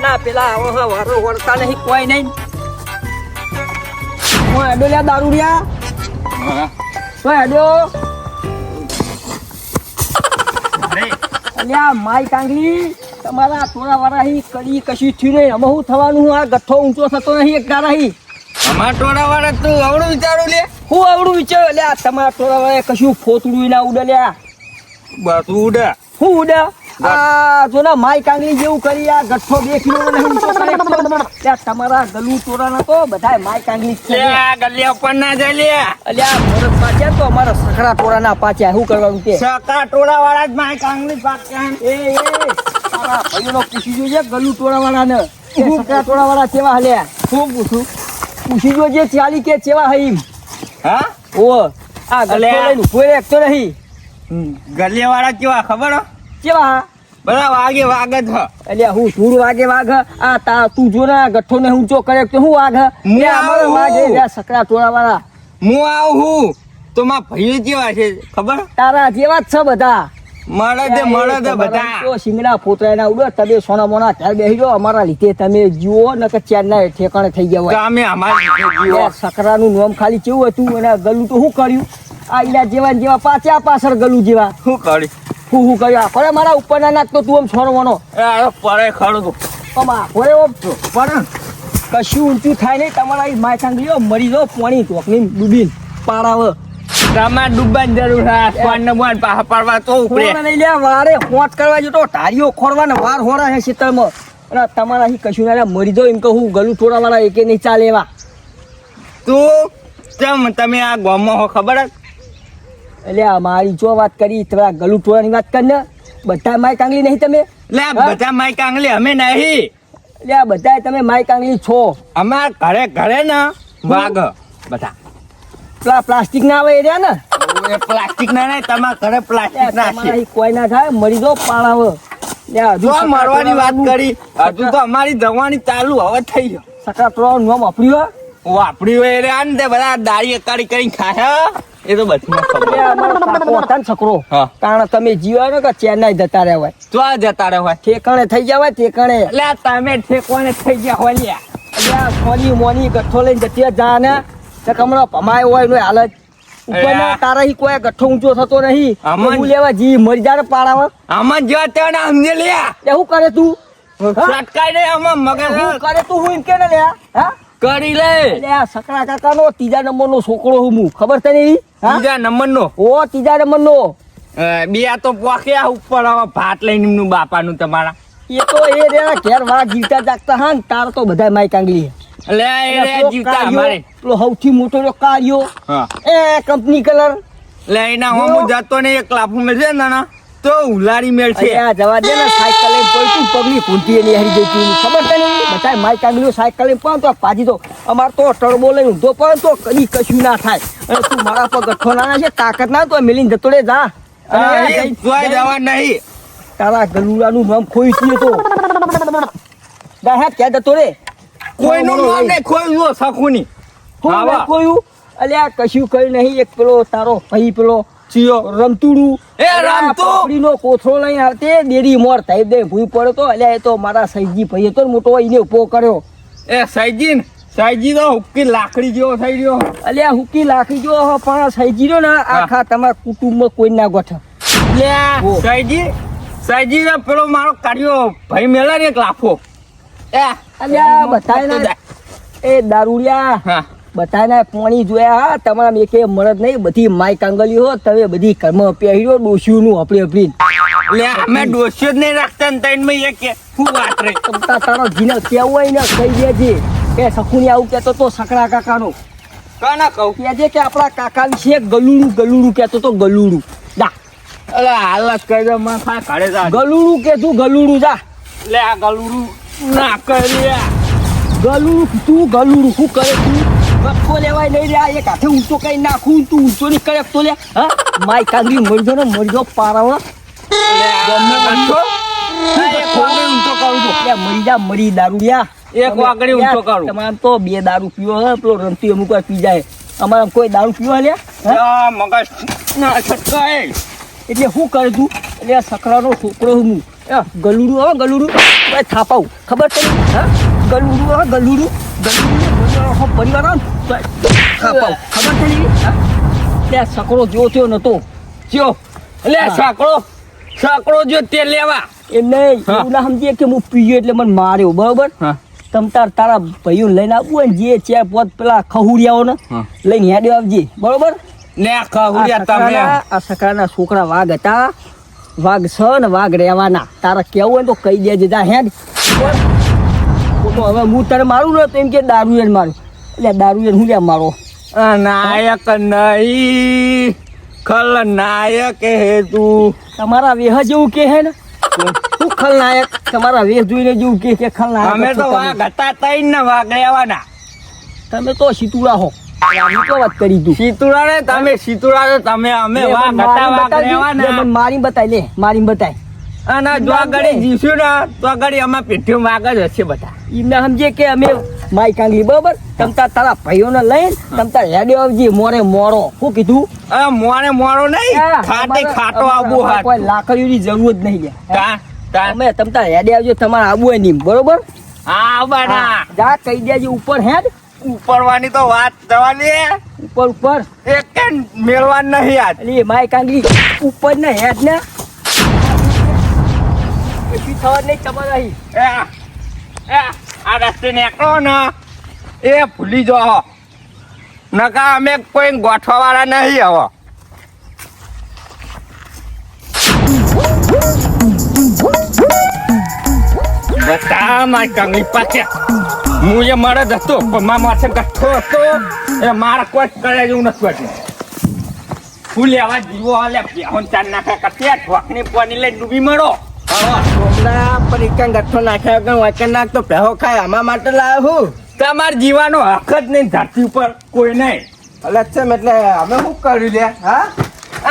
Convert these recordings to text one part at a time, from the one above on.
ના પેલા વરો વળતા નહીં કોઈ નહીં. હું હેડો લ્યા દારૂડિયા. તો હેડો. અલ્યા માઈ કાંગલી તમારા થોડા વાળા કડી કશું થયું નહીં. અમે શું થવાનું? આ ગઠ્ઠો ઊંચો થતો નહીં એક દારા. અમારા ટોળા વાળા તું આવડું વિચારું લે. હું આવડું વિચાર લ્યા તમારા ટોળા વાળા કશું ફોતડું ના ઉડે લ્યા. બસ ઉડે. હું ઉડે? આ જો ને માઈ કાંગલી જેવું કરી આ ગઠ્ઠો 2 કિલો નહીં ઊંચો કરે. ત્યાં તમારા ગલુ ટોળા ના તો બધા માઈ કાંગલી જ છે. ગલ્લે ઉપર ના જાય લે. અલ્યા મોરત પાછા તો અમારા સખડા ટોળા ના પાછા. શું કરવાનું તે? સકા ટોળા વાળા જ માય કાંગલી પાક્યા. એ તારા ભાઈઓનો પૂછી જોજે ગલુ ટોળા વાળા ને સખડા ટોળા વાળા કેવા હલ્યા. શું પૂછું? પૂછી જોજે ચાલી કે કેવા હઈ. હા ઓ આ ગલ્લે લઈને ઉભો રહે એકતો નહીં. ગલ્લે વાળા કેવા ખબર હો? કેવા? બધા વાગે વાગ જ હ. અલ્યા હું ધૂળ વાગે વાઘ. આ તું જો ને ગઠ્ઠો ને ઊંચો કરે તો હું વાઘ. સકરા ટોળા વાળા હું આવું તો મારા ભાઈઓ કેવા છે ખબર? તારા જેવા જ છે બધા. મળે છે બધા. તો શિંગડા ફોતરા ના ઉડો. તમે સોના મોના ત્યાં બેસી જાઓ. અમારા લીધે તમે જીવો ને કે ચેન્નાઈ ઠેકાણે થઈ ગયા હોય. અમે અમારા સકરા નું નામ ખાલી કેવું હતું અને ગલું તો શું કર્યું? આ ઈલા જેવા ને જેવા પાછા પાછળ ગલું જેવા શું કરી હું કર્યું? પડે મારા ઉપર ના નાખતો તું આમ છોડવાનો. પડે ખરું પડે પણ કશું ઊંચું થાય નહીં. તમારા માય સાંગલીઓ મરી જાઓ પાણી ટોકની ડૂબીને પાડાવ. તમારે ડૂબવાની જરૂર છે. સ્વાન બોન પાહા પાડવા તો ઉપરે નહીં લે. વારે હોંચ કરવા જતો ટારીઓ ખોરવાને વાર હોરા છે ખેતરમાં. અને તમારા અહીં કશું ના મરી જાઓ એમ કહું. ગલું થોડા વાળા એકે નહીં ચાલે એવા. તું ચમ તમે આ ગામમાં હો ખબર જ? એટલે મારી જો વાત કરી તમારા ગલું ટોળાની વાત કરી ને. બધા માય કાંગલી નહીં તમે? લે બધા માય કાંગલી અમે નહીં. એટલે આ બધા તમે માય કાંગલી છો. અમાર ઘરે ને વાઘ બધા. પેલા પ્લાસ્ટિક ના આવે એ રહ્યા ને? પ્લાસ્ટિક ના નહીં. તમારા ઘરે પ્લાસ્ટિક ના છે. કોઈ ના થાય મરી જાઓ પાડાવ. જો મરવાની વાત કરી હજુ તો અમારી દવાની ચાલુ હવે થઈ ગયો. સકરા ટોળાનું નામ વાપર્યું વાપરી હોય રે આને તે બધા દાડી એકાડી કરીને ખાય. એ તો બધું ખબર. છોકરો હા. કારણ તમે જીવો ને કે ચેન્નાઈ જતા રહ્યા હોય. તો આ જતા રહે હોય ઠેકાણે થઈ ગયા હોય ઠેકાણે. એટલે તમે ઠેકોને થઈ ગયા હોય લ્યા. એટલે સોની મોની ગઠ્ઠો લઈને જતી જા ને હમણાં ભમાય હોય એનું હાલત ઉપર ના તારા કોઈ ગઠ્ઠો ઊંચો થતો નહીં. હું લેવા જી મરી જા પાડાવ. આમાં જો તેને સમજે લ્યા. શું કરે તું? સટકાઈ દે આમાં મગજ. શું કરે તું? હું એમ કે ને લ્યા. હા કરી લે. એટલે આ સકરા કાકા નો 3જા નંબર નો છોકરો હું ખબર છે ને? 3જા નંબર નો? ઓ 3જા નંબર નો. બે તો પોક્યા ઉપર હવે ભાત લઈને એમનું બાપાનું તમારા. એ તો એ રે ઘેર વાળા જીવતા જાગતા હા ને તાર તો બધા માય કાંગલી. લે એ જીવતા અમારે પેલો સૌથી મોટો કાર્યો એ કંપની કલર લે એના હું જતો ને એક લાફું મેળશે નાના તો ઉલારી મેળશે. જવા દે ને સાયકલ લઈને પડતું પગની ઘૂંટી એની હારી જતી ખબર છે ને? બધા માય કાંગલીઓ સાયકલ લઈને પણ તો પાછી તો અમારે તો ટર્બો લઈને ઊંધો પણ તો કદી કશું ના થાય. અને તું મારા પર ગઠ્ઠો ના છે તાકાત ના તો મેલીને જતો રે જા. જવા નહીં. તારા ગલુડાનું નામ ખોઈ છે તો ક્યાં જતો રે? કોઈનું નામ નહીં ખોયું સખુની. ખોયું? અલ્યા કશું કઈ નહીં. એક પેલો તારો ભાઈ પેલો રમતુડું નો કોથળો લઈને આવતે દેરી મોર થઈ દે ભૂઈ પડ્યો તો. અલ્યા એ તો મારા સૈજી ભાઈ હતો મોટો એને ઉભો કર્યો. એ સૈજી તો હુક્કી લાકડી જેવો થઈ ગયો. અલ્યા હુક્કી લાકડી જેવો પણ સૈજી રહ્યો ને આખા તમારા કુટુંબમાં કોઈ ના ગોઠ. સૈજી પેલો મારો કાઢ્યો ભાઈ મેળા ને એક લાફો. અલ્યા બધાય એ દારૂડિયા બધાને પાણી જોયા. હા તમારા એકે મળદ નહીં. બધી માય કાંગલીઓ તમે બધી ઘરમાં પહેર્યો ડોસ્યું નું આપડે આપડી. અમે ડોસ્યો જ નહીં રાખતા ને તૈન માં એક શું વાત રે. તારો જીને કેવું હોય ને કહી દેજે કે સખુની આવું કેતો તો સકડા કાકાનો. કાના કહું કેજે કે આપડા કાકા વિશે ગલુડું કેતો તો ગલુડું. જા અલે હાલત કહી દો માં ખા ઘરે જા. ગલુડું કે તું ગલુડું જા. લે આ ગલુડું ના કરી. ગલુડું તું ગલુડું શું કરે તું? ગઠ્ઠો લેવાય નહીં રે. એક હાથે ઊંચો કઈ નાખું તું ઊંચો નહીં કરે તો લે. હા માય કાંગલી મરજો ને મરજો પારાવ. મરી જા મરી દારૂડિયા. એક વાકડી ઊંચો કરું. તમારે તો 2 દારૂ પીવો હે. પેલો રમતી અમુક વાર પી જાય. અમારે કોઈ દારૂ પીવા લે મગજ ના છટકાય. એટલે શું કરે તું? એટલે સકરાનો છોકરો હું ગલુડું હવે ગલુડું ભાઈ થાપાવું ખબર તને હા ગલુડું હવે ગલુડું પરિવાર આવે ને તો થાપાવું ખબર તને હા ત્યાં સકડો જો થયો નતો ચો લે સાંકળો જો તે લેવા એમ નહીં એવું ના સમજીએ કે હું પીયો એટલે મને માર્યો બરોબર હા તારા ભાઈઓ લઈને આવવું હોય ને જે ચાર પોત પેલા ખહુડિયાઓ ને લઈને હેડ્યો આવજે બરોબર ને કહુડિયા તમે આ સકરાના છોકરા વાઘ હતા વાઘ છ ને વાઘ રહેવાના તારા કેવું હોય ને તો કહી દેજે જા હેડ હવે હું તારે મારું ને તો એમ કે દારૂ મારું એટલે દારૂ હું લે મારો નાયક નહીં ખલનાયક હે તું તમારા વેહ જેવું કે હે ને શું ખલનાયક તમારા વેહ જોઈને જેવું કે ખલનાયક અમે તો વાઘ હતા તઈ ને વાઘ રહેવાના તમે તો સીતુડા હો આની તો વાત કરી તું સીતુડા ને તમે અમે વાઘ હતા વાઘ રહેવાના મારી બતાય લે મારી બતાય અને જો આગળ જીશું ને તો આગળ અમે પેટીઓ વાઘ જ હશે બધા એમને સમજે કે અમે માઈ કાંગલી બરોબર તમતા તારા ભાઈઓને લઈને તમતા હેડે આવજે મોરે મોરો શું કીધું મોડો નહીં ખાટે ખાટો આબુ હાથ કોઈ લાકડીઓની જરૂર જ નહીં લે તા અમે તમતા હેડે આવજો તમારે આબુ હોય નહીં બરોબર હા બાના જા કહી દેજે ઉપર હેડ ઉપરવાની તો વાત જવાની ઉપર એક કે મેળવા નહીં આજ એટલે માઈ કાંગલી ઉપર ને હેડ ને પછી થવા નહીં તમારે અહીં આ રસ્તે નીકળો ને એ ભૂલી જાઓ નકા અમે કોઈ ગોઠવા વાળા નહીં હવે બતા મારી કાંગલી પાછે હું એ મળે જ હતો પણ મારા માથે ગઠ્ઠો હતો એ મારા કોઈ કરે જેવું નથી હતું હું લેવા જીવો હાલે બેહોન ચાર નાખા કત્યા ઠોકની પાણી લઈ ડૂબી મળો ગઠ્ઠો નાખ્યા વાંચન નાખતો પહેરો ખાય આમાં માટે લાવ્યો હું તમાર જીવાનો હક જ નહીં ધરતી ઉપર કોઈ નહીં લક્ષમ એટલે અમે શું કર્યું લે હા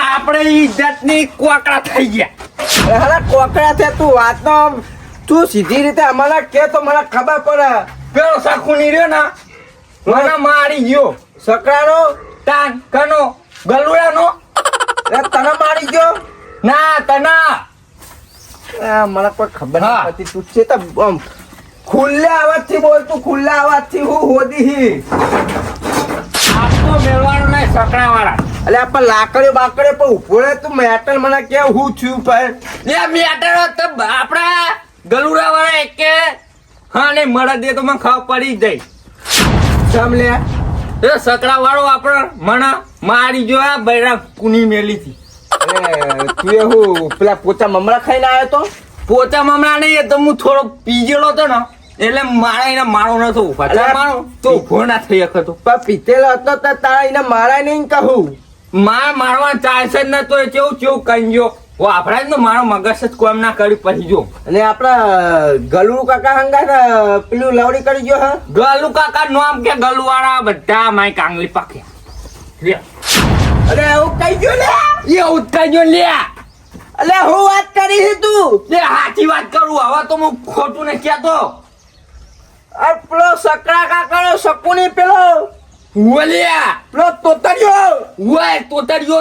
આપણે ઇજ્જતની કોકડા થઈ ગયા હાલા કોકડા છે તું વાતનો તું સીધી રીતે અમારા કે તો મને ખબર પડે પેલો સખુની રહ્યો ને મને મારી ગયો સકરાનો તાન કનો ગલુડાનો તને મારી ગયો ના તના મને કોઈ ખબર હા. નથી તું છે તો ખુલ્લા અવાજથી બોલ તું ખુલ્લા અવાજથી હું હોદી આપતો મેળવાનો નહીં સકડા વાળા એટલે આપણે લાકડીઓ બાકડીઓ પણ ઉભો રહે તું મેટલ મને કે હું છું ભાઈ લે મેટરો તો આપડા ગલુડા વાળા એક કે હા નહીં મળે દે તો મને ખબર પડી જાય જમ લે એ સકડા વાળો આપણે મને મારી જો આ બૈરા કુની મેલી હતી તું એ હું પેલા પોચા મમરા ખાઈને આવ્યો તો પોતા મામલા નહીં એ તો હું થોડો પીજેલો હતો ને એટલે મારા એને મારો નતો અલા, મારો તો ઉભો ના થઈ શકતો પણ પીતેલો હતો તો તારા એને મારા નહીં કહું મારવા ચાલશે જ નતો એ કેવું કેવું કંજો વાપરાય ને મારો મગજ જ કોમ ના કરી પછી જો અને આપડા ગલુ કાકા હંગા પેલું લવડી કરી ગયો હા ગલુ કાકા નામ કે ગલુ વાળા બધા મારી કાંગલી પાક્યા લે અરે એવું કઈ ગયો લે એ ઉતકાજો લે અલે હું વાત કરી છે તું લે સાચી વાત કરું હવે તો હું ખોટું ને કહેતો આ પેલો સકરા કાકાનો શકુની પેલો ઓલ્યા પેલો તોતરિયો ઓય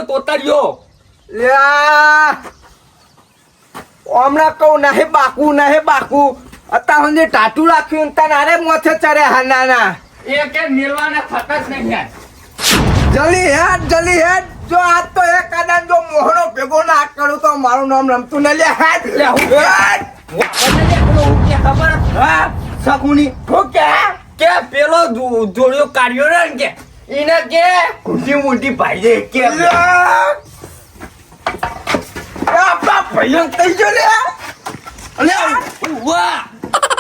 તોતરિયો લ્યા હમણાં કહું નહીં બાકુ અત્યાર સુધી ટાટું રાખ્યું તને અરે મોથે ચડે હા નાના એ કે મેલવાના થતા જ નહીં યાર જલ્દી હેડ જો આજ તો એક આદન જો મોહનો ભેગો ના કરું તો મારું નામ રમતું ન લે હેડ લે હું ખબર હા સકુની કે પેલો જોડિયો કાઢ્યો ને કે એને કે ઘૂંટી મૂટી ભાઈ દે કે આપણા ભાઈઓ થઈ ગયો લે અલે વાહ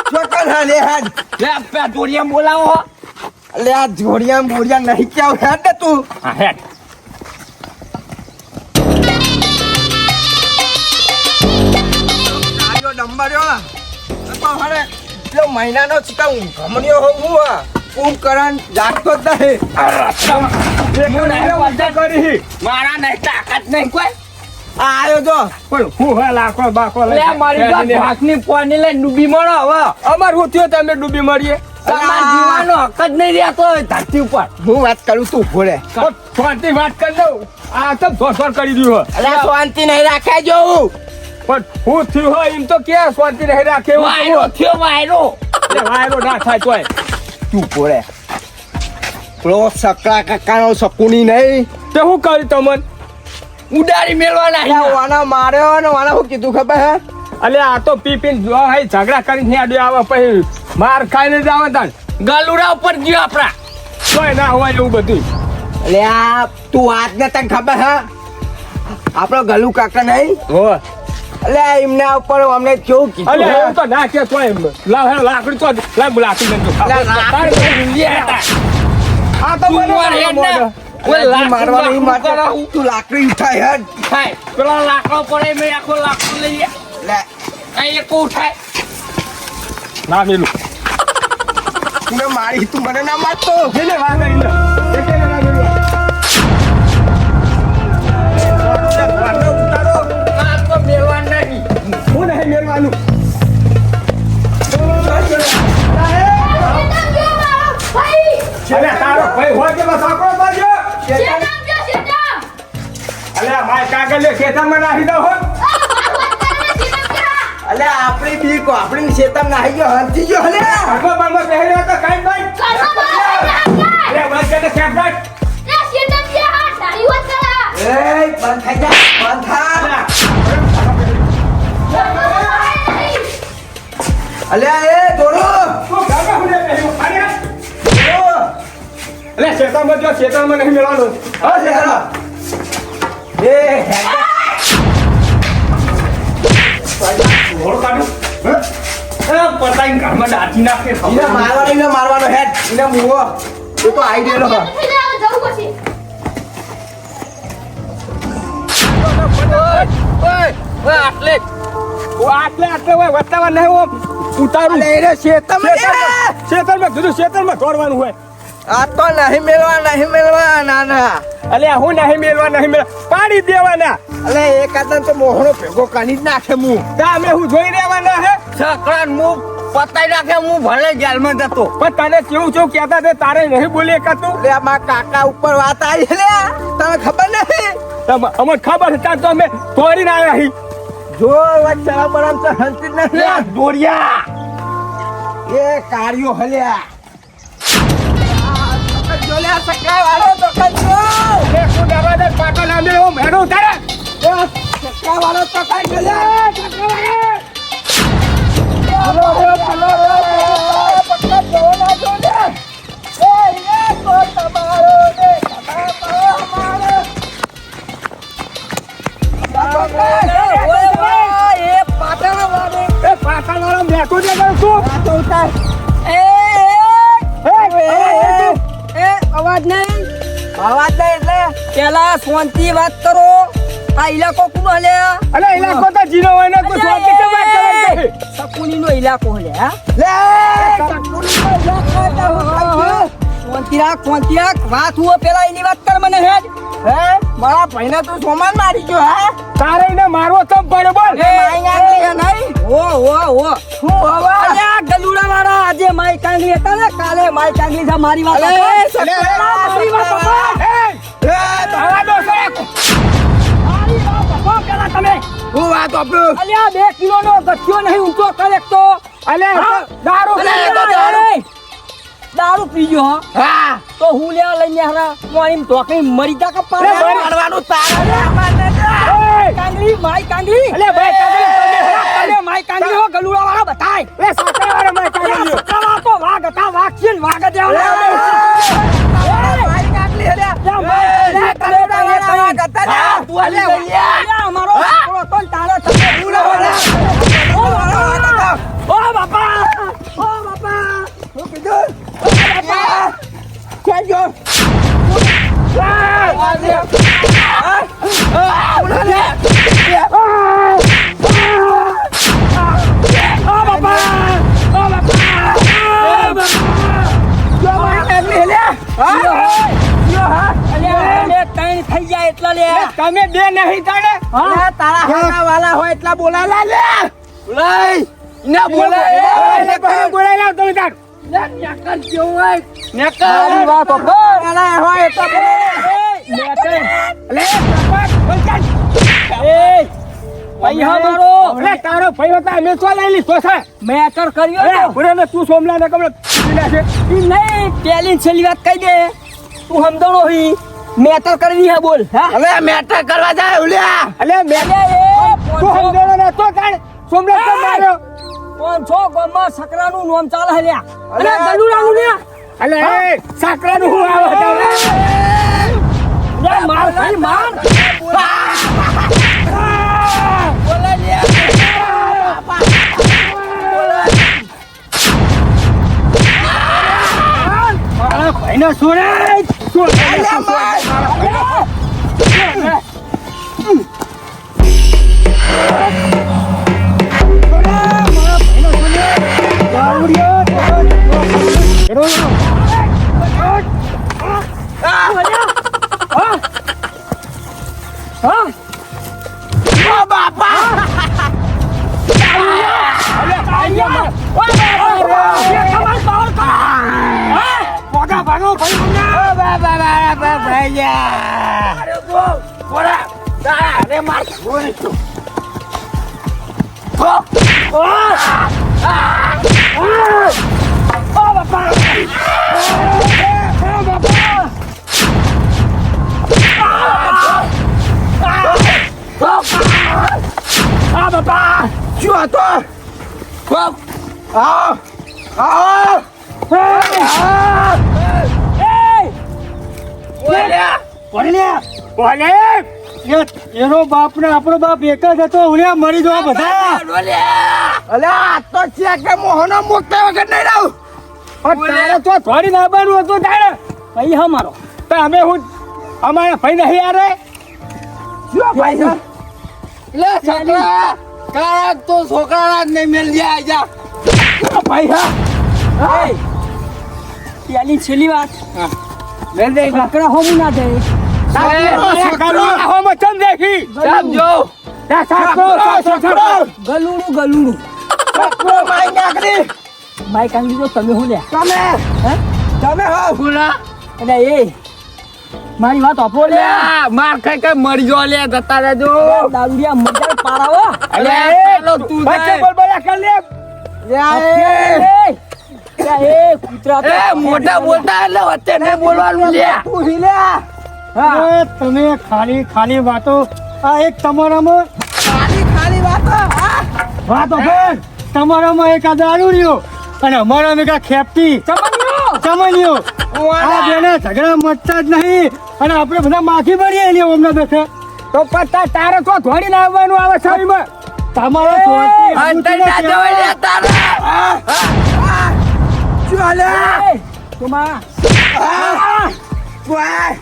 ચોકન હા લે હેડ લે પે જોડિયા બોલાવો લે આ જોડિયા બોડિયા નહીં કેવ હેડ ને તું હા હેડ આયો નંબર યો તો હરે પેલો મહિનાનો ચિકા હું ગમણ્યો હોઉં હું કુંભકરણ જાગતો જ નહીં મારા નહીં તાકાત નહીં કોઈ આયો જો પણ હું હે લાખો બાખો લે મારી ભાગની પાણી લઈને ડૂબી મળો હવે અમાર હું થયો તમે ડૂબી મળીએ તમારા જીવાનો હક જ નહીં રહેતો ધરતી ઉપર હું વાત કરું તું ભોળે શાંતિ વાત કરી દઉં આ તો ધોસર કરી દીધું અરે શાંતિ નહીં રાખ્યા જો પણ હું થયું હોય એમ તો ક્યાં શાંતિ રહી રાખે એવું વાયરો કેવું? થયો વાયરો. એટલે વાયરો ના થાય તોય તું પોરે પેલો સકરા કાકાનો શકુની નહીં તે હું કર્યું તમને? ઉડાડી મેળવાના અલ્યા અહીંયા. વાના માર્યો ને વાના શું કીધું ખબર હે અલે આ તો પી પીને જો હે ઝઘડા કરીને હેડ્યો આવે પછી માર ખાઈને જ આવે તાન ગલુડા ઉપર ગયો આપડા. તોય ના હોય એવું બધું. અલ્યા તું વાત ને તને ખબર હે આપણો ગલુ કાકા નહીં હો અલ્યા એમના ઉપર અમને કેવું કીધું અલે હે? એવું તો ના કે તોય એમ. લાવ હે લાકડી તો લાવ લાકડી લેજો. આ તો તું મને માર હેડ ને. મોઢા. ઓય અલ્યા, લાકડું મારવાનું ઈ લાકડું માટે કરાવું. તું લાકડી ઉઠાય હેડ થાય. પેલો લાકડો પડે મેં આખો લાકડો લઈ લે. લે અહીં એક ઉઠાય. ના મેલું તું મારી તું મને ના મારતો એટલે વાત કરી લે. એટલે ના મેલું. આ તો મેળવા નહીં. હું નહીં મેળવાનું. અલે તારો ભાઈ હોય કે બસ આકડો બાજુ. અલે માય કાગળિયો ખેતરમાં નાખી દો હો. અલ્યા આપણી બીક આપણી શેતમ નાહી ગયો હંતી ગયો અલ્યા ભગવા બાબા પહેર્યો તો કાઈ ભાઈ. અલે બસ કે કેમ ભાઈ. એ બંધ થઈ જા બંધ થા અલ્યા એ દોરો તું ગાવા હુને પહેર્યું. અરે દોરો અલે ખેતરમાં જો ખેતરમાં નહીં મેળવાનું. હા શેતમ એ ઘોડો કાઢું. પતાઈ ઘરમાં દાટી નાખે. એને મારવાનો હેડ એને મુવો એ તો આઈ ગયેલો હ. આટલે ઓ આટલે હોય વટાવા નહીં ઓમ ઉતારું. અલે એને શેતમ ખેતરમાં કીધું ખેતરમાં દોડવાનું હોય. આ તો નહીં મેળવા ના ના અલે હું નહીં મેળવા પાડી દેવાના. અલે એક આદન તો મોહનો ભેગો કાઢી જ નાખે મું તમે હું જોઈ રહેવાના હે. સકરાન મું પતાઈ નાખે. હું ભલે જેલમાં જતો. પણ તને કેવું કેવું કહેતા તે તારે નહીં બોલી એકાતું. લે મારા કાકા ઉપર વાત આવી લે તને ખબર નહીં અમને ખબર છે ત્યાં તો અમે તોડીને આવ્યા હી. જો વચ્ચા બરામ તો હંતી જ નથી દોડિયા એ કાર્યો હલ્યા જો લે સકરા વાળો તો કજો એ શું દરવાજે પાટો નામે હું મેળો ઉતારે. સકરા વાળો તો કજો લે પક્કા જોના જો લે એ તો તમારો ને તમારો એ પાટણ વાળો એ પાટણ વાળો મેઠું દે કરું છું. તો ઉતાર અવાજ નહીં અવાજ નહીં એટલે પેલા શાંતિ વાત કરો. આ ઇલાકો કોનો હલે? અલે ઇલાકો તો જીનો હોય ને કોઈ સ્વાદ કે વાત કરે છે. શકુની નો ઇલાકો હલે. હા લે સકુની પર જાખા શાંતિ રાખ વાત હુઓ પેલા એની વાત કર મને હેડ. હે મારા ભાઈને તું સોમાન મારી ગયો હે તારે એને મારવો તો પડે બોલ. માઈ નાખલી હે નહીં ઓ શું હવે અલ્યા ગલુડા વાળા આજે માઈ કાંગલી હતા ને કાલે માઈ કાંગલી થા મારી વાત અલે, સાંભળ. સકરા, મારી વાત સાંભળ. એ તારા દોસ્તો મારી વાત સાંભળ પેલા તમે. હું વાત આપણું અલ્યા 2 કિલોનો ગઠિયો નહીં ઊંચો કરે તો. અલે હા? દારૂ અલે, પીને તો દારૂ. દારૂ પીજો હા હા તો હું લેવા લઈને હરા મોઈમ ઢોકળી મરી જા કે પાડે. અરે, મરી. મારવાનું તારે એ કાંગલી માઈ કાંગલી અલે ભાઈ કાગળ તમે માઈ કાંગલી હો ગલુડા વાળા બતાય. એ સાકર વાળો મેં કાગળ સકરાવા તો વાઘ હતા વાઘ છે ને વાઘ જ આવે. મારી નાખલી હે જા માઈ લે કાંગલી કરોડા વાળા ગતા લે તું અલે અલ્યા, અમારો છોકરો તો ને તારે તમે ઓ બાપા ઓ બાપા હું કીધું ક્યાં ગયો થઈ જાય એટલા લે તમે બે નહીં તાણે તારા હારા વાલા હોય એટલા બોલાલા લે લઈ ના બોલાય એટલે કોઈ બોલાઈ લાવ તમે તાર મારી વાત સાંભળ. વાલા હોય એટલા બોલાય લે બોલ ચાલ એ પૈસા મારો અરે તારો ભાઈ હતા અમે તો લઈ લીધો છે મેટર કર્યો અરે તો. ભૂરે ને તું સોમલા ને કમળો છે ઈ નહીં પેલી ને છેલ્લી વાત કહી દે તું સમજણો હી મેટર કરવી હે બોલ હા હવે મેટર કરવા જાય ઉલ્યા અલે મેં અલે એ તું સમજણો ને તો કાઢ સોમલા તો માર્યો 500 ગામમાં સકરાનું નામ ચાલે હે લ્યા અલે અલે, ગલુડાનું લ્યા અલે એ સાકરાનું હું આવે છે લે માર ખાલી માર મારા ભાઈને છોડે શું હતો એનો બાપ ને આપણો બાપ એક જ હતો ઉલ્યા મરી જવા બધા અલે આ તો છે કે મોહનો મુકતા વગર નહીં રહું પણ તારે તો થોડી લાવવાનું હતું તારે પૈસા મારો તો અમે હું અમારા ભાઈ નહીં યાર શું ભાઈ છે લે છોકરા કાળા તો છોકરા જ નહીં મેલ જાય જા ભાઈ હા પેલી છેલ્લી વાત મેલ દે સકરા હોમ ના જાય સમજો ગલુડું ગલુડું છોકરો માઈ નાખડી માઈક આંગી તો તમે હું લે તમે હે તમે હો ફૂલા એટલે એ મારી વાત આપો લે માર ખાઈ કઈ મરી જો લે જતા રહેજો દારૂડિયા મજા પારાવો અલે ચાલો તું બચ્ચે બોલ બોલા કર લે એ કૂતરા તો મોટા બોલતા એટલે વચ્ચે નહીં બોલવાનું લે તું હિલ્યા અરે તમે ખાલી ખાલી વાતો આ એક તમારામાં ખાલી વાતો વાતો બેન તમારામાં એક આ દારૂ રહ્યો અને અમારામાં એક આ ખેપટી ચમનિયો આ બેને ઝઘડા મચતા જ નહીં અને આપણે બધા માખી ભરીએ એની અમને બેઠે તો પત્તા તારે તો ધોડી લાવવાનું આવે સાઈમાં તમારે અંતર ના જવાય લે તારા ચાલે તમા વાય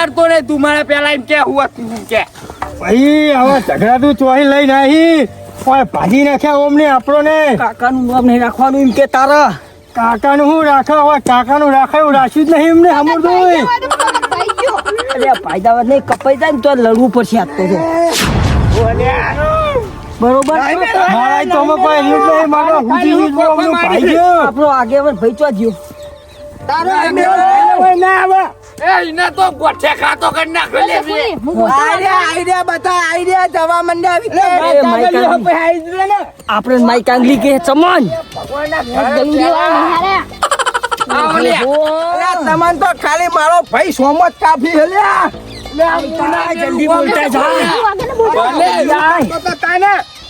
ડરતો ને તું મને પેલા એમ કે હુआ તું કે ભાઈ હવે ઝઘડા તું ચોહી લઈ નાહી કોઈ ભાજી નાખ્યા ઓમને આપણો ને કાકાનું નામ નહીં રાખવાનું એમ કે તારા કાકાનું હું રાખા હોય કાકાનું રાખે એવું રાખ્યું જ નહીં એમને સાંભળતું હોય અરે ફાયદાવાદ નહીં કપાઈ જાય ને તો લડવું પડશે આજ તો જો. બરોબર મારા તો અમે કોઈ રીત નહીં મારો હુજી રીત નો અમનો ભાઈ ગયો આપણો આગેવાન ભાઈ ચો જ્યો ના આવે એ ઇને તો ગોઠે ખાતો કરી નાખો લે આઈડિયા બતા આઈડિયા જવા મંડ્યા એ માઈક આંગલી. આપણે માઈક આંગલી કે ચમન તમન તો ખાલી મારો ભાઈ સોમ જ કાફી હે લ્યા જલ્દી બોલતા જા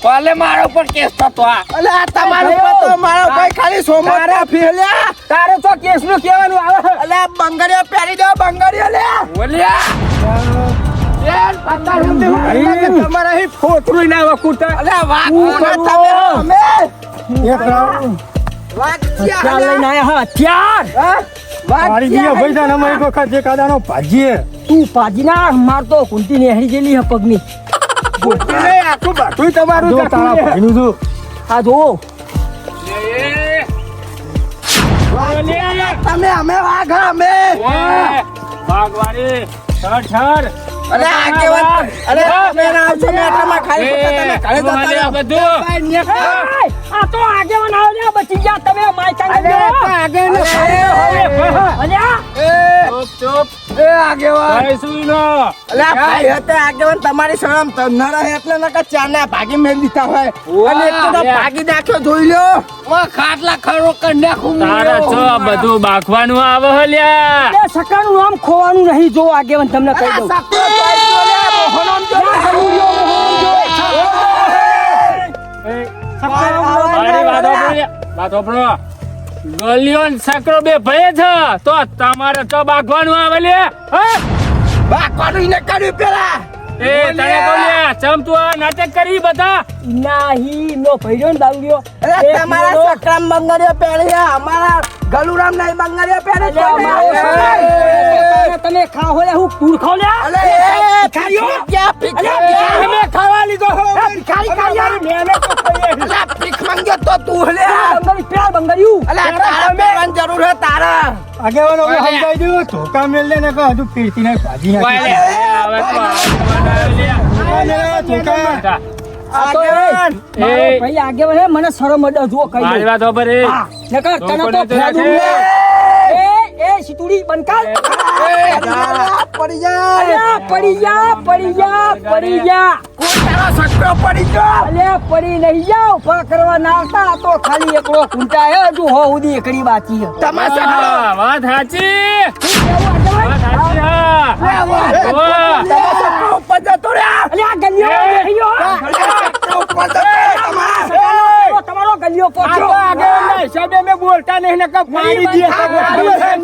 ભલે મારો પર કેસ થતો આ અલે આ તમારો પતો મારો ભાઈ ખાલી સોમ જ કાફી હે લ્યા તારે તો કેસ નું કહેવાનું આવે અલે બંગડીઓ પહેરી દો બંગડીઓ લ્યા બોલ્યા તમારા અહીં ફોટરું ના વકુતા અલે વાગ તમે અમે એક રાઉન્ડ વાગ હથિયાર લઈને આયા હા હથિયાર મારી દીયો ભાઈ જાન અમે એક વખત જે કાદાનો ભાજીએ તું પાજી ના મારતો કુંતી નેહરી જેલી હે પગની આખું બાટું તમારું જો તારા ભાઈનું જો આ જો તમે અમે વાઘ અમે ભાગવારી છડ છડ અરે આગેવાન અરે તમે ના આવશો ને એટલામાં ખાલી ખોટા તમે ઘરે જતા અરે રહો. બધું. ભાઈ, નેક- આ તો આગેવાન આવ્યો ને બચી ગયા તમે માયકા અરે આગળ અલ્યા ચૂપ ચૂપ એ આગેવાન કઈ સુઈ નો અલે આ ભાઈ હતા આગેવાન તમારી શરમ તો ન રહે એટલે નકા ચાના ભાગી મેલ દીધા હોય અને એક તો ભાગી નાખ્યો જોઈ લ્યો ખાટલા ખરો કર નાખું તારા છો બધું બાખવાનું આવે હો લ્યા એ સકાનું નામ ખોવાનું નહીં જો આગેવાન તમને કહી દઉં મારી વાત સાંભળો લ્યા. વાત સાંભળો. ગલિયો ને સકરો બે ભય છે તો તમારે તો બાખવાનું આવે લ્યા હા? બાકવાનું ને કર્યું પેલા એ તને કહું લ્યા ચમ તું આ નાટક કરી બધા નાહી નો ભઈરો ને દારૂડિયો અરે તમારા સકરામ બંગડીઓ પહેર્યા અમારા ગલુરામ નહીં બંગડીઓ પહેરે તમે ખાઓ લે હું કુર ખાઓ લે અલે એ ક્યાં ભીખ અમે ખાવા લીધો હો ખાલી ખાલી મેને તો ખાઈએ અલે ભીખ માંગ્યો તો તું લે બંગડી પેલ બંગડીયું અલે તારા પહેરવાની જરૂર હે તારા આગેવાન હવે સમજાઈ દઉં ધોકા મેલ દે ને કે હજુ ફીરતી ને ભાજી વાય નાખી લે હવે તો આવવાનું આવે લ્યા. ધોકા આ તો આગેવાન મારો ભાઈ આગેવાન હે મને શરમ અડે જો કહી મારી દઉં વાત ખબર હે હા નકર તને તો લોકોને તો ફેદું રાખે. એ સિતુડી બંકાલ પડી જાય અલ્યા પડી જા પડી જા પડી જા તારો સકરો પડી ગયો અલ્યા પડી નહીં જા ઉભા કરવા ના આવતા આ તો ખાલી એકલો ખૂંટા હે હજુ હો ઉદી એકડી બાકી હે તમારા હા, વાત સાચી કેવું આગેવાન? વાત સાચી હા તમારા સકરો ઉપર જતો રે અલ્યા ગલ્યો નહીં હો સકરો ઉપર જતો રે તમારા તમારો ગલ્યો પોચ્યો હિસાબે મેં બોલતા નહીં ને કપ મારી દે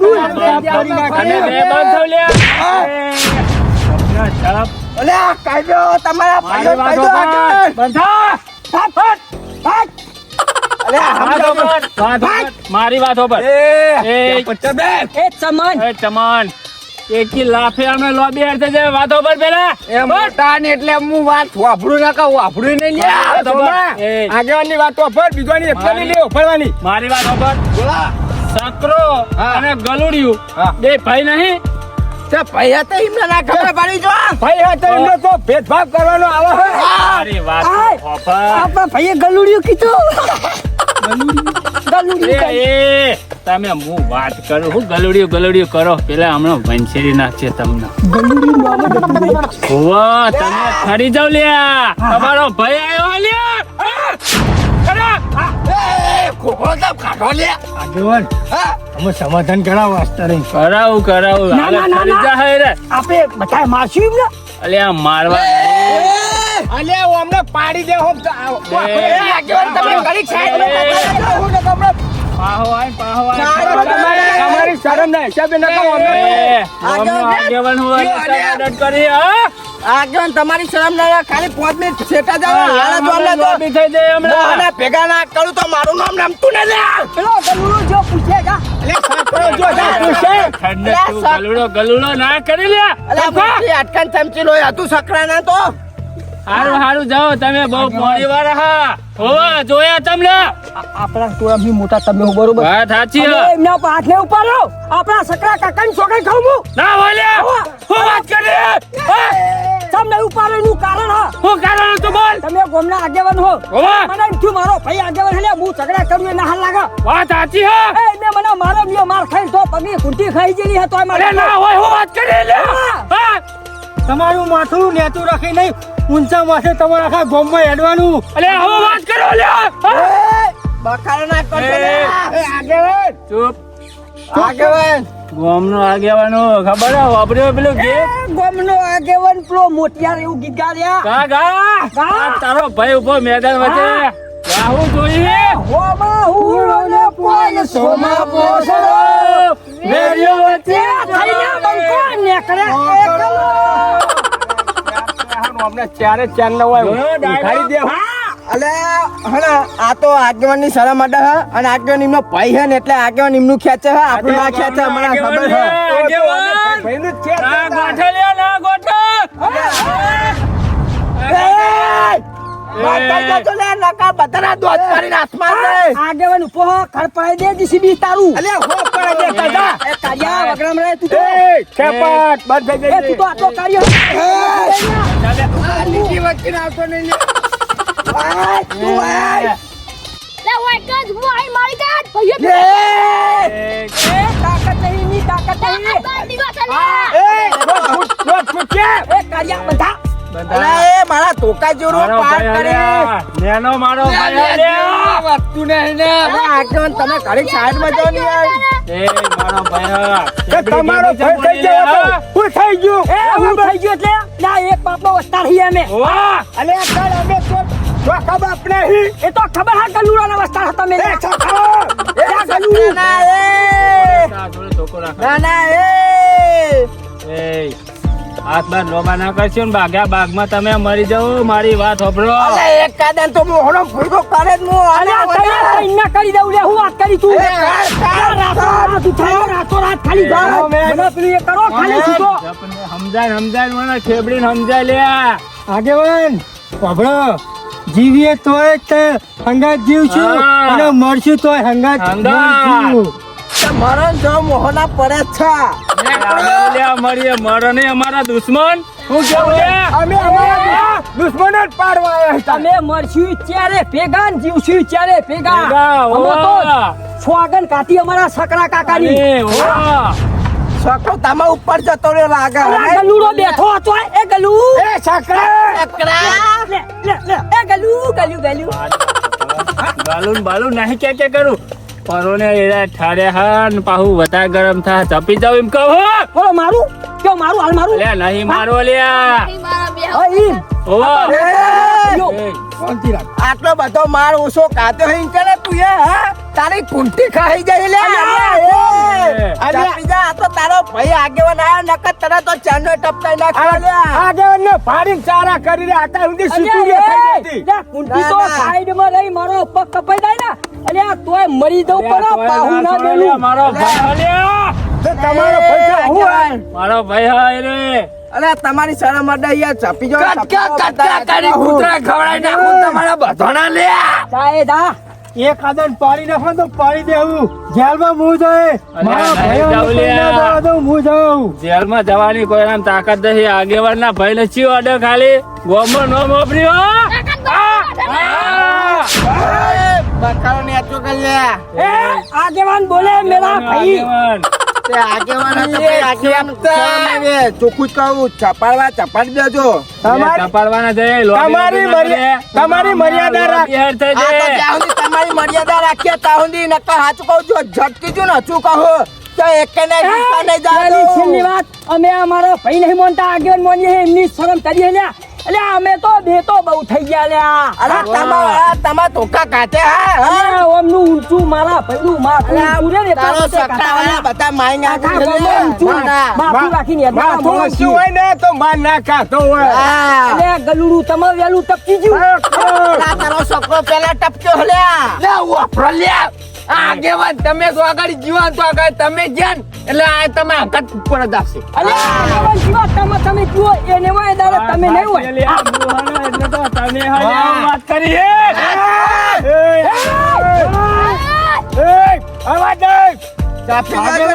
અને બે બંધ થયો લ્યા એ, છપ. અલે આ કાયદો તમારા મારી ભાઈઓ વાત કાયદો સાંભળ. બંધ થા. અલે આ વાત સમજાવો. સાંભળ. વાત સાંભળ. મારી વાત સાંભળ. એ, એ ચમન એ ચમન એકી લાફે અમે લોબી હારતે જાય વાતો પર પેલા એ મોટા ને એટલે હું વાત વાપરું ના કહું વાપરું નહીં લ્યા એ, આગેવાનની વાતો પર બીજોની એકલી લે ફરવાની મારી વાત સાંભળ. સકરો અને ગલુડિયું હા. બે ભાઈ નહીં તે ભૈયા તો એમને ના ખબર પડી જો ભાઈ હા તો એમનો તો ભેદભાવ કરવાનો આવે હે મારી વાત સાંભળ. આપણા ભાઈએ ગલુડિયું કીધું ગલુડિયું એ તમે હું વાત કરું હું ગલુડિયું કરો પેલા હમણાં વંશેરી નાખશે તમને હોવા તમે ખરી જાવ લ્યા તમારો ભાઈ આવ્યો લ્યા ખોખો તો કાઢો લે આગેવાન અમે સમાધાન કરાવો વાસ્તા નહીં કરાવું ના, ના, ના, ખરી ના. જાય રે આપણે બધા મારશું એમને અલ્યા મારવા અલે હું અમને પાડી દે હું આગેવાન તમે ઘડી સાઈડ પાહો આય તમારી શરમ ના હિસાબે ન કહો આગેવાન હોય મદદ કરી હા આગેવાન તમારી શરમ ના ખાલી 5 મિનિટ સેટા જાવ હાલ જો અમને તો લોબી થઈ જાય હમણાં મોહને ભેગા ના કરું તો મારું નામ નામતું ને લે પેલો ગલુડો જો પૂછે જા ગલુડો ના કરી લ્યા અલે મોટી અટકન ચમચી લોય હતું સકરા ના તો હારું જાઓ તમે બહુ મોડી વાર હા હોવા જોયા તમને આપણા ટોળાથી મોટા તમે હો, બરોબર વાત સાચી અને હે. એમના ઉપર હાથ ને ઉપાડો આપણા સકરા કાકાની છોકરી ખાઉં હું ના બોલ્યા હું વાત કરી તમને ઉપાડો એનું કારણ હા હું કારણ હતું બોલ તમે ગોમના આગેવાન હો હોવા. મને એમ થયું મારો ભાઈ આગેવાન હે હું ઝઘડા કરું એ ના હાલ લાગે વાત સાચી હે એ મેં મને મારો લ્યો માર ખાઈ તો પગની કુંટી ખાઈ જેલી હતો અરે ના હોય હું વાત કરી લ્યા હા તમારું માથું નેતું રાખી નહીં ઊંચા માથે તમારા આખા ગામમાં હેડવાનું અલે હું વાત કરો લ્યા હા? બખાડો ના કરતો એ. લે એ આગેવાન ચૂપ આગેવાન ગોમનો આગેવાનો ખબર હે વાપર્યો પેલું ગીત ગોમનો આગેવાન પેલો મોટિયાર એવું ગીત ગાડ્યા ગા આ તારો ભાઈ ઉભો મેદાન વચ્ચે ગાવું જોઈએ હોમાં હુરોને પોલ સોમાં પોસડો વેરીઓ વચ્ચે થઈને બંકો નેકળે એકલો અમને ચારે ચાર ન હોય જોયો ડાયલોગ? ઉઠાડી દે અલે હણા આ તો આગેવાન ની શરમ અડે હે અને આગેવાન એમનો ભાઈ હે ને એટલે આગેવાન એમનું ખેંચે હે આપણું ના ખેંચે મને ખબર હે આગેવાન ભાઈનું જ છે ના ગોઠે લ્યા ના ગોઠે એ! વાત આવી જજો લે નકા બધાના દોત કરીને આસમાન લે આગેવાન ઉભો હો, ખડપાઈ દે જીસીબી તારું. અલે હો પડે દે દાદા એ કાળિયા વગરામ રહે તું તો. ખેપટ બંધ થઈ એ તું તો આટલો કાર્ય આ લીટી વચ્ચે આવતો નહીં લે તું આય લે વાઈકસ હું આઈ મારી કાઢ ભઈએ લે એ તાકાત નહીં ની તાકાત નહીં. બાંધી વાત લે એ કાળિયા બધા અલે એ મારા ટોકા જેવો પાર કરે નેનો મારો ભાઈ લે વસ્તુ નહીં ને અરે આગળ તમે ઘડી સાઈડમાં જાઓ ને યાર એ મારો ભાઈ કે તમારો ભાઈ થઈ ગયો તો હું થઈ ગયો એ હું થઈ ગયો એટલે ના એક બાપનો વસ્તાર હી અમે. અલે કાલ અમે તો ખબર આપણે હી એ તો ખબર હા ગલુડાના વસ્તાર હતા મેં. ના ના એ હાથ બાર લોબા ના કરશો ને બાગ્યા બાગમાં તમે મરી જાઓ મારી વાત સાંભળો અલે એક કાદન તો મોહનો ફૂડકો કરે જ મો અલે ના કરી દઉં લે હું વાત કરી તું. રાત ઉઠાયો રાત ખાલી જાઓ મને પેલું એ કરો ખાલી છૂટો. સમજાય મને ખેબડીને સમજાય લે આગેવાન બાબડો જીવીએ તોય તે હંગાત જીવશું હા. અને મરશું તોય હંગાત હંગાત. મરશું. મરણ જો મોહના પડે છે મરીએ મરણે અમારા દુશ્મન હું કેવું લે અમે અમારા દુશ્મન જ પાડવા આવ્યા હતા તમે મરશું ત્યારે ભેગા ને જીવશું ત્યારે ભેગા. ભેગા, અમે તો ઓવા. સ્વાગન કાઢી અમારા સકરા કાકાની. અરે, વાહ. સકો તમા ઉપર જતો રહ્યો લાગે અલા ગલુડો બેઠો હતો એ ગલુ એ છકરા લે લે લે એ ગલુ બાલુન બાલુન નહીં કે કરું પરોને એરા ઠારે હાન પાહુ વતા ગરમ થા ચપી જાવ એમ કહો બોલો મારું કેવું મારું હાલ મારું લે નહીં મારો લ્યા મારા બે હા, ઈ. ઓવા યો. આટલો બધો માર ઓછો કાતો હઈ કે ને તું એ હા તારી કુંટી ખાઈ જાય લે બીજા આ તો તારો ભાઈ આગેવાન આયો નકર તને તો ચાંદો ટપકાઈ નાખ્યો લે આગેવાન ને ફાડીને ચારા કરીને આટા સુધી અલ્યા, એ, લે, કુંટી તો સાઈડમાં રહી મારો પગ કપાઈ જાય ને અલ્યા તોય મરી દઉં પણ પાહુ ના દેલું. મારો ભાઈ લ્યા તમારો પૈસા હું આય મારો ભાઈ હાય રે અરે તમારી શરમ અડે યાર ચપી જો જાય દા એક આદન પાડી નાખો તો પાડી દેવું જેલમાં હું જાય મારા નહીં ભાઈઓને જાઉં કોઈ ના લ્યા. જવા દઉં, હું જાઉં. જેલમાં જવાની કોઈ નામ તાકાત નથી આગેવાન ના ભાઈ ને ચીયો અડે ખાલી ગોમો નો મોપર્યો બખારો ને આચો કર લે એ આગેવાન બોલે મેરા ભાઈ તે આગેવાન હતો તે આગેવાન ચોખ્ખું જ કહું ચપાડવા ચપાડી દેજો કપાડવાના છે તમારી મર્યાદા રાખ બિહાર થઈ આ તો જાય જ્યાં સુધી તમારી મર્યાદા રાખીએ ત્યાં સુધી નકર સાચું કહું છું ઝટકી છું ને હચું કહું તો એક ને ગુસ્સા નહીં પેલી છેલ્લી જાતો વાત અમે અમારો ભાઈ નહીં માનતા આગેવાન માનીએ એમની શરમ કરીએ લ્યા એટલે અમે તો બે તો બહુ થઈ ગયા લ્યા અરે તમારા ધોકા કાઢે હા અરે ઓમનું ઊંચું મારા ભાઈનું માથું ઊંચું રે ને એટલા તારો માટે સકરાવાળા બધા માઈ આખા ગામમાં ઊંચું માથું રાખીને એટલા માણસ છીએ. ને તો માર ના ખાતો હોય હા અરે ગલુડું તમારે વહેલું ટપકી ગયું તારો છોકરો પેલા ટપક્યો હલ્યા લે વાપરો લે આગેવાન તમે તો આગળ જીવાન તો આગળ તમે જ્ઞાન એટલે આ તમે હકત ઉપર જ આવશે અરે આગેવાન જીવા તમે જુઓ એને વાય દાડે તમે નહીં હોય એટલે તો તમે હાલે વાત કરી ચાપી જાજો લે.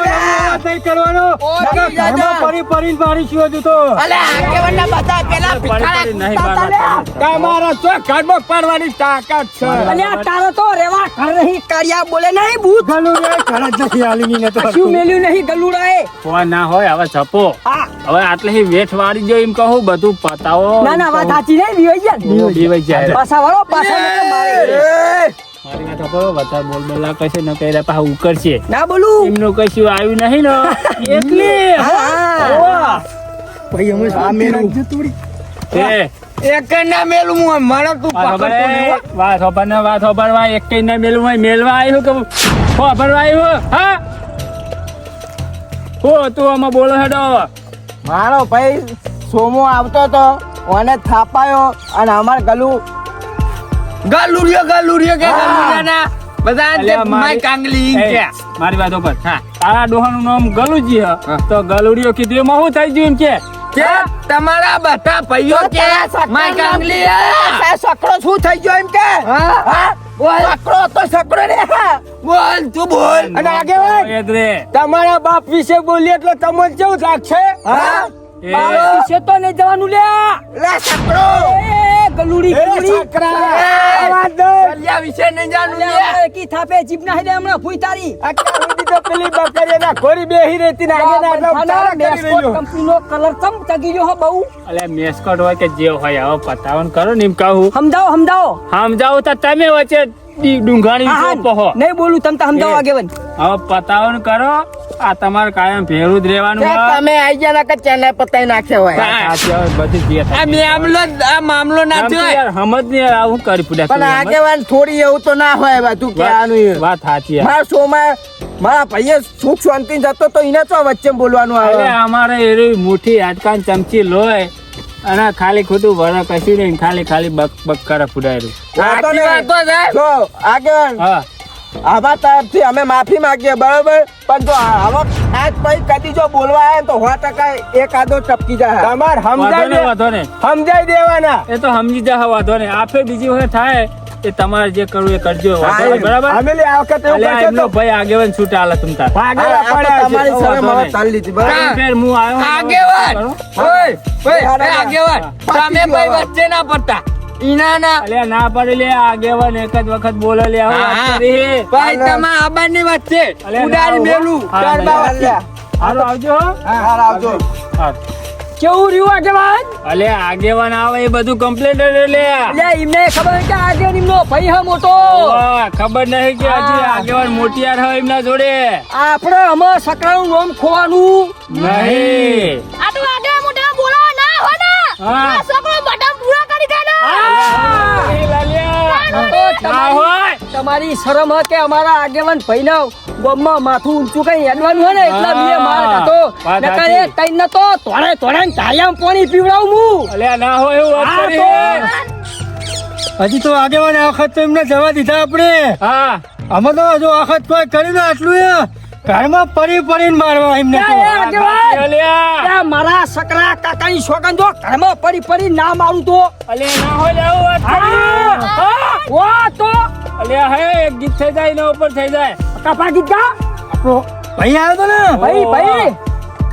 નહીં કરવાનો ઓછી જાજો. ઘરમાં પડીને મારીશું હજુ તો અલે આગેવાનના બધા પેલા ભિખારા નહીં કૂદતા તા લે. તમારા તો ઘરમાં પડવાની તાકાત છે અલ્યા તારો તો રેવા ઘર નહીં કાળિયા બોલે નહીં ભૂત ગલું રે ઘર જ નથી હાલીની ને તો શું મેલ્યું નહીં ગલુડાએ કોઈ ના હોય હવે છપો હા હવે આટલી વેઠ વાળી જો એમ કહું બધું પતાવો ના ના વાત સાચી નહીં બીવાઈ ગયા ને. બીવાઈ જાય પાછા વાળો પાછા નકર મારે. મારી વાત સાંભળો, બધા બોલ બોલા કશે ન કર્યા પાછા ઉકળશે ના બોલું એમનું કશું આવ્યું નહીં ને એટલે હા. ભાઈ અમે સામે રાખજો થોડી એક ના મેલું હું મને તું પકડતો નહીં હો. વાત ખબર એક કઈ ના મેલવા આવ્યું કે ખબરવા આવ્યું હા હો તું આમાં બોલો હેડો મારો ભાઈ સોમો આવતો તો ઓને થાપાયો અને અમાર ગલું ગલુરિયો કે ગલુરિયાના બધા અલ્યા, માય મારી- કાંગલી ઈમ કે મારી વાત ઉપર હા તારા ડોહાનું નામ ગલુજી હ તો ગલુડિયો કીધું એમાં શું થઈ ગયું એમ કે કે તમારા બધા ભાઈઓ કે માય કાંગલી સકરો શું થઈ ગયો એમ કે હા બોલ સકરો તો સકરો રે બોલ તું બોલ અને આગેવાન એદરે તમારા બાપ વિશે બોલીએ એટલે તમને કેવું લાગશે હા વિશે તો નહીં જવાનું લ્યા લે સકરો એ ગલુડી ગલુડી કલ્યા વિશે નહીં જાણું લે કી થાપે જીભ ના દે હમણાં ફૂઈ તારી અત્યાર સુધી તો પેલી બકરીના ઘોડી બેહી રહેતી ને આગળ ના ઉતારા કરી રહ્યો. કંપનીનો કલર ચમ ચગી ગયો હો બહુ અલે મેસ્કોટ હોય કે જે હોય હવે પતાવન કરો ને એમ કહું સમજાવો સમજાવો સમજાવું તો તમે વચ્ચે ડુંગાણી કહો નહીં બોલું તમ તો સમજાવો આગેવન હવે પતાવન કરો આ તમારે કાયમ ભેરું જ રહેવાનું હોય. તમે આઈ ગયા ના કે ચેનલ પતાઈ નાખ્યો હોય સાચી હવે બધી જે થાય. આ મામલો ના આમ તો યાર સમજ નહીં યાર, આવું કરી પડ્યા પણ તું સમજ. આગેવાન થોડી એવું તો ના હોય બધું કહેવાનું વાત સાચી યાર. મારા શોમાં મારા ભાઈએ સુખ શાંતિ જતો તો એને તો વચ્ચે બોલવાનું અરે આવે અમારે એરી મુઠ્ઠી હાડકાન ચમચી લોય અને ખાલી ખોટું વર કશું નહીં ખાલી ખાલી બક બક કરે ફુડાયેલું. વાતો નહીં. જો આગેવાન હા આવા તરફથી અમે માફી માંગીએ બરોબર પણ જો આવો આજ પછી કદી જો બોલવા આવે ને તો 100% એકાદો ટપકી જાય તમાર વાંધો નહીં. સમજાઈ દેવાના એ તો સમજી જા વાંધો નહીં. આપે બીજી વખત થાય એ તમારે જે કરવું એ કરજો વાંધો નહીં, બરાબર. અમે લે આ વખત એવું અલ્યા કરશે એમનો તો ભાઈ આગેવાન છૂટ આલે તમતા. ભાગેલા આ તો પડ્યા છે. તમારી સરે વાંધો હવે નહીં. ચાલી લીધી બરાબર ફેર હું આવ્યો આગેવાન. કરો. તમે ભાઈ વચ્ચે ના પડતા ઈના ના અલ્યા ના પડે લે આગેવાન એક જ વખત બોલે લે હવે વાત કરી. ભાઈ તમારા આબાની વચ્ચે અલ્યા ઉડાડી ના, મેલું હા, ગરબા ના. વચ્ચે. હાલો આવજો હો. હા આવજો હા. કેવું રહ્યું આગેવાન અલ્યા આગેવાન આવે એ બધું કમ્પ્લેટ લે. એટલે એમને ખબર કે આજે એમનો ભાઈ હે મોટો વાહ, ખબર નહીં કે હજી આગેવાન મોટિયાર હોય એમના જોડે આપણે અમે સકરાનું નામ ખોવાનું નહીં. આ તો આગળ મોટા બોલાવા ના હોય ને હા. આ છોકરો બટન પૂરા કરી દે ને એ લાલિયા. તો ના હોય. તમારી શરમ હે કે અમારા આગેવાન ભાઈના ગોમમાં માથું ઊંચું કઈ હેડવાનું હોય ને એટલા હા, મેં માર કાઢો વાત નકર સાચી. એ તઈને તો તોડે તોડે ધારિયામાં પાણી પીવડાવું હું અલ્યા ના હોય એવું વાત હા, કરી. હજી તો આગેવાન આ વખત તો એમને જવા દીધા આપણે હા અમે તો હજુ આ વખત કોઈ કર્યું ને આટલું એ ઘરમાં પડી પડીને મારવા એમને તો. એ આગેવાન અલ્યા એ મારા સકરા કાકાની સોગંદ જો ઘરમાં પડી પડી ના મારું તો અલ્યા ના હોય એવું વાત કરી. હા, વા તો અલ્યા હે એક ગીત થઈ જાય ને ઉપર થઈ જાય. કપા ગીત ગા આપણો ભાઈ આવ્યો તો ને ભાઈ ભાઈ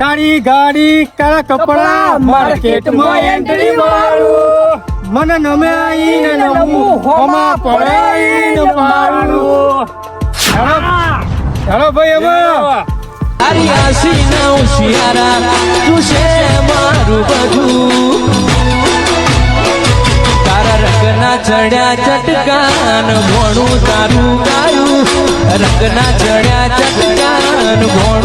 તારી ગાડી કાળા કપડા માર્કેટમાં એન્ટ્રી મારું. મને નમે આઈને નમું હોમાં પડાઈને મારું. ચાલો ભાઈ હવે તારી આશીના ઉશિયારા તું છે મારું બધું તારા રંગના ચડ્યા ચટકાન ભોણું તારું ગાયું રંગના ચડ્યા ચટકાન ભોણું